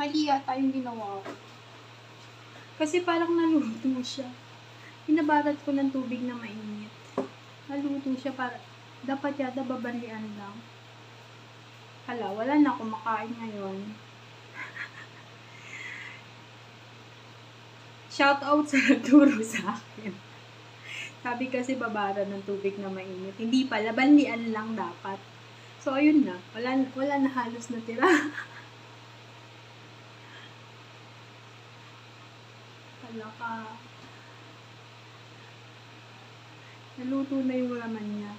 Mali yata yung ginawa ko. Kasi parang naluto siya. Pinabarat ko ng tubig na mainit. Naluto siya para, dapat yata babanlian lang. Hala, wala na akong makain ngayon. Shout out sa nagturo sa akin. Sabi kasi babara ng tubig na mainit. Hindi pala, banlian lang dapat. So, ayun na. Wala na halos natira. Hala ka. Naluto na yung laman niya.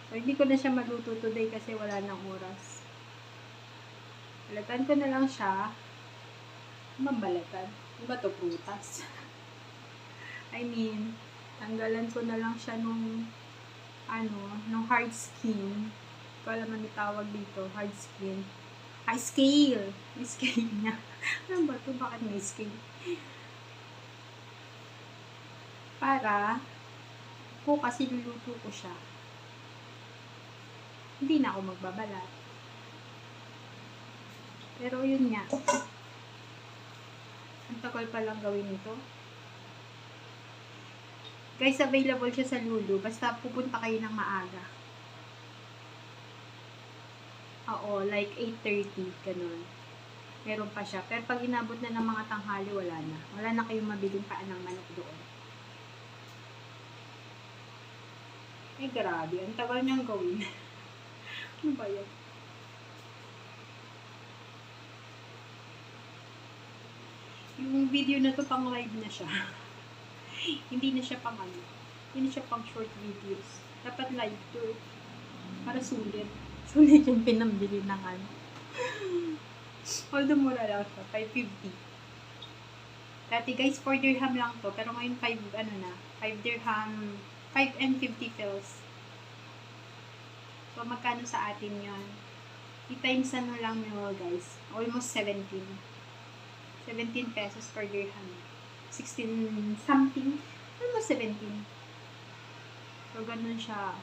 So, hindi ko na siya maluto today kasi wala nang oras. Balatan ko na lang siya. Mabalatan. Iba to, prutas. I mean, tanggalan ko na lang siya nung hard skin. Hindi ko alam ano tawag dito, hard skin. Ay, scale! May scale niya. Ano ba ito? Bakit may scale? Para, kasi luluto ko siya. Hindi na ako magbabalat. Pero yun nga. Ang tagal pa lang gawin ito. Guys, available siya sa Lulu. Basta pupunta kayo ng maaga. Oo, like 8:30, ganun. Meron pa siya. Pero pag inabot na ng mga tanghali, wala na. Wala na kayong mabiling paan ng manok doon. Eh, grabe. Ang tagal niyang gawin. Ano ba yan? Yung video na to pang live na siya. Hindi na siya pang Hindi na siya pang short videos. Dapat live to. Para sulit. Sulit yung pinambili ng Although mura lang siya. 550. Dati guys, 4 dirham lang to. Pero ngayon 5 dirham, 5 and 50 fils. So, magkano sa atin yun? I-times lang nyo guys. Almost 17 pesos per dirham. 16 something. Almost 17. So, ganun siya.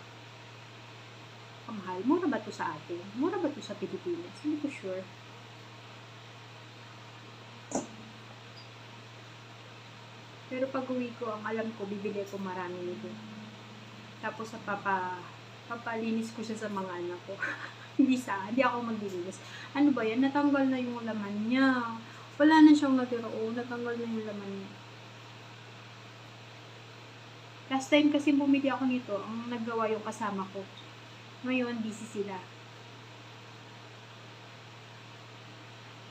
Kamahal. Mura ba to sa atin? Mura ba to sa Pilipinas? Hindi ko sure. Pero pag uwi ko, ang alam ko, bibili ko marami nito. Tapos sa papalinis ko siya sa mga anak ko. Hindi ako maglilinis. Ano ba yan? Natanggal na yung laman niya. Wala na siyang natira. Natanggal na yung laman niya. Last time kasi bumili ako nito, ang naggawa yung kasama ko. Ngayon, busy sila.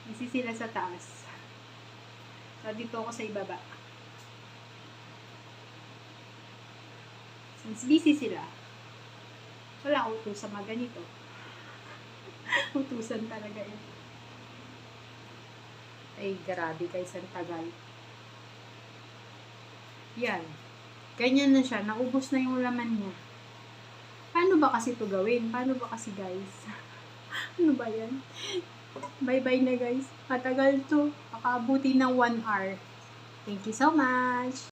Busy sila sa taas. So, dito ako sa ibaba. Since busy sila, wala akong utusan mga ganito. Utusan talaga yun. Ay, grabe guys, ang tagal. Yan. Ganyan na siya. Naubos na yung laman niya. Paano ba kasi ito gawin? Paano ba kasi guys? Ano ba yan? Bye-bye na guys. Matagal to. Makaabuti ng 1 hour. Thank you so much.